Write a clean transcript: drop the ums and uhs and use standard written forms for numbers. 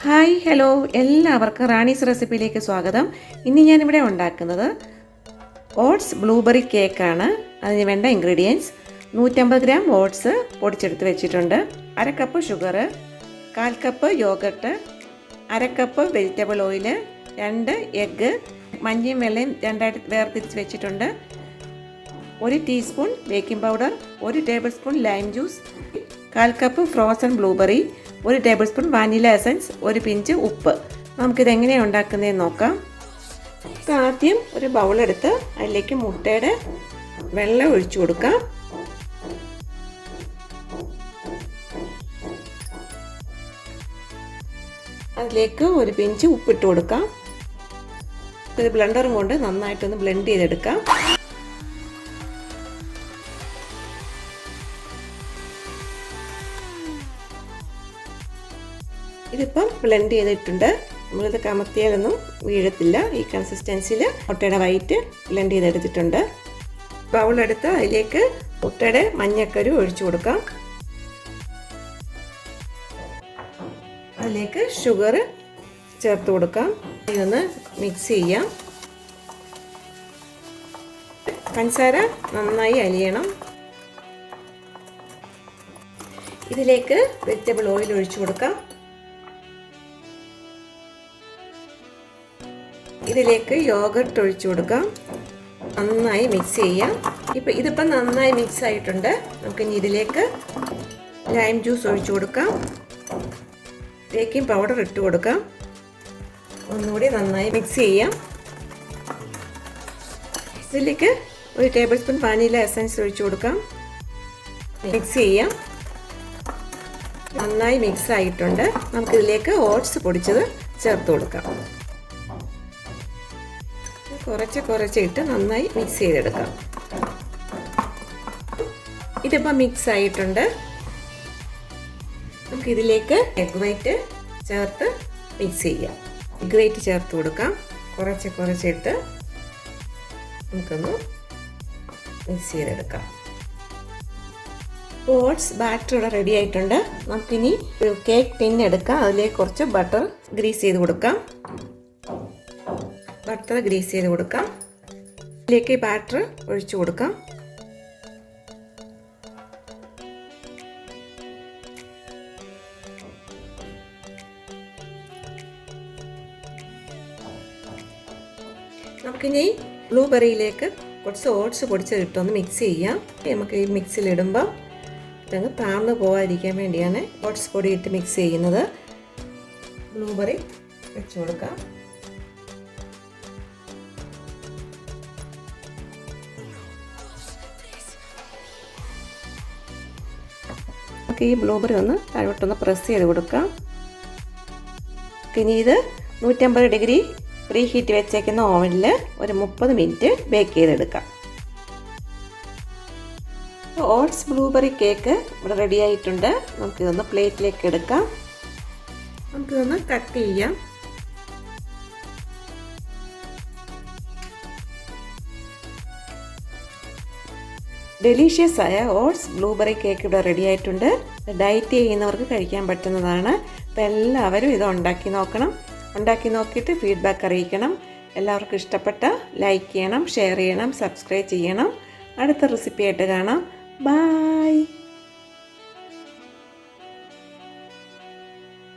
Hi hello എല്ലാവർക്കും റാണീസ് റെസിപ്പിയിലേക്ക് സ്വാഗതം. ഇന്ന് ഞാനിവിടെ ഉണ്ടാക്കുന്നത് ഓട്സ് ബ്ലൂബെറി കേക്കാണ്. അതിന് വേണ്ട ഇൻഗ്രീഡിയൻസ് 150 ഗ്രാം ഓട്സ് പൊടിച്ചെടുത്ത് വെച്ചിട്ടുണ്ട്, 1/2 cup sugar, 1/4 cup yoghurt, 1/2 cup vegetable oil, 2 egg, മഞ്ഞയും വെള്ളയും രണ്ടായിട്ട് വേർതിരിച്ച് വെച്ചിട്ടുണ്ട്, 1 teaspoon baking powder, 1 table spoon lime juice, 1/4 cup frozen blueberry, 1 table spoon vanilla essence, 1 pinch ഉപ്പ്. നമുക്കിത് എങ്ങനെയാണ് ഉണ്ടാക്കുന്നതെന്ന് നോക്കാം. ആദ്യം ഒരു ബൗളെടുത്ത് അതിലേക്ക് മുട്ടയുടെ വെള്ളം ഒഴിച്ചു കൊടുക്കാം. അതിലേക്ക് 1 പിഞ്ച് ഉപ്പിട്ട് കൊടുക്കാം. ഇത് ബ്ലെൻഡറും കൊണ്ട് നന്നായിട്ടൊന്ന് ബ്ലെൻഡ് ചെയ്തെടുക്കാം. ഇതിപ്പം ബ്ലെൻഡ് ചെയ്തിട്ടുണ്ട്. നമ്മളിത് കമത്തിയാലൊന്നും വീഴത്തില്ല. ഈ കൺസിസ്റ്റൻസിയിൽ മുട്ടയുടെ വൈറ്റ് ബ്ലെൻഡ് ചെയ്തെടുത്തിട്ടുണ്ട്. ബൗളെടുത്ത് അതിലേക്ക് മുട്ടയുടെ മഞ്ഞക്കരു ഒഴിച്ചു കൊടുക്കാം. അതിലേക്ക് ഷുഗർ ചേർത്ത് കൊടുക്കാം. ഇതൊന്ന് മിക്സ് ചെയ്യാം. പഞ്ചസാര നന്നായി അലിയണം. ഇതിലേക്ക് വെജിറ്റബിൾ ഓയിൽ ഒഴിച്ചു കൊടുക്കാം. ഇതിലേക്ക് യോഗർട്ട് ഒഴിച്ചു കൊടുക്കാം. നന്നായി മിക്സ് ചെയ്യാം. ഇതിപ്പം നന്നായി മിക്സ് ആയിട്ടുണ്ട്. നമുക്കിനി ഇതിലേക്ക് ലൈം ജ്യൂസ് ഒഴിച്ചു കൊടുക്കാം. ബേക്കിംഗ് പൗഡർ ഇട്ട് കൊടുക്കാം. ഒന്നുകൂടി നന്നായി മിക്സ് ചെയ്യാം. ഇതിലേക്ക് 1 ടേബിൾ സ്പൂൺ വാനില എസൻസ് ഒഴിച്ചു കൊടുക്കാം. മിക്സ് ചെയ്യാം. നന്നായി മിക്സ് ആയിട്ടുണ്ട്. നമുക്കിതിലേക്ക് ഓട്സ് പൊടിച്ചത് ചേർത്ത് കൊടുക്കാം. കുറച്ച് ഇട്ട് നന്നായി മിക്സ് ചെയ്തെടുക്കാം. ഇതിപ്പോൾ മിക്സ് ആയിട്ടുണ്ട്. നമുക്കിതിലേക്ക് എഗ് വൈറ്റ് ചേർത്ത് മിക്സ് ചെയ്യാം. എഗ് വൈറ്റ് ചേർത്ത് കൊടുക്കാം. കുറച്ചിട്ട് നമുക്കൊന്ന് മിക്സ് ചെയ്തെടുക്കാം. ഓട്സ് ബാറ്റർ ഇവിടെ റെഡി ആയിട്ടുണ്ട്. നമുക്കിനി ഒരു കേക്ക് ടിൻ എടുക്കാം. അതിലേക്ക് കുറച്ച് ബട്ടർ ഗ്രീസ് ചെയ്ത് കൊടുക്കാം. ഇതിലേക്ക് ബാറ്റർ ഒഴിച്ചു കൊടുക്കാം. നമുക്കിനി ബ്ലൂബെറിയിലേക്ക് കുറച്ച് ഓട്സ് പൊടിച്ച് ഇട്ടൊന്ന് മിക്സ് ചെയ്യാം. നമുക്ക് ഈ മിക്സിലിടുമ്പോൾ ഇതങ്ങ് താഴ്ന്നു പോകാതിരിക്കാൻ വേണ്ടിയാണ് ഓട്സ് പൊടി ഇട്ട് മിക്സ് ചെയ്യുന്നത്. ബ്ലൂബെറി വെച്ച് കൊടുക്കാം. ഈ ബ്ലൂബെറി ഒന്ന് താഴോട്ടൊന്ന് പ്രസ് ചെയ്ത് കൊടുക്കാം. ഇനി ഇത് 150 ഡിഗ്രി പ്രീ ഹീറ്റ് വെച്ചേക്കുന്ന ഓവനിൽ ഒരു 30 മിനിറ്റ് ബേക്ക് ചെയ്തെടുക്കാം. ഓട്സ് ബ്ലൂബെറി കേക്ക് ഇവിടെ റെഡി ആയിട്ടുണ്ട്. നമുക്കിതൊന്ന് പ്ലേറ്റിലേക്ക് എടുക്കാം. നമുക്കിതൊന്ന് കട്ട് ചെയ്യാം. ഡെലീഷ്യസ് ആയ ഓട്സ് ബ്ലൂബെറി കേക്ക് ഇവിടെ റെഡി ആയിട്ടുണ്ട്. ഡയറ്റ് ചെയ്യുന്നവർക്ക് കഴിക്കാൻ പറ്റുന്നതാണ്. അപ്പോൾ എല്ലാവരും ഇത് ഉണ്ടാക്കി നോക്കണം. ഉണ്ടാക്കി നോക്കിയിട്ട് ഫീഡ്ബാക്ക് അറിയിക്കണം. എല്ലാവർക്കും ഇഷ്ടപ്പെട്ട ലൈക്ക് ചെയ്യണം, ഷെയർ ചെയ്യണം, സബ്സ്ക്രൈബ് ചെയ്യണം. അടുത്ത റെസിപ്പി ആയിട്ട് കാണാം. ബൈ.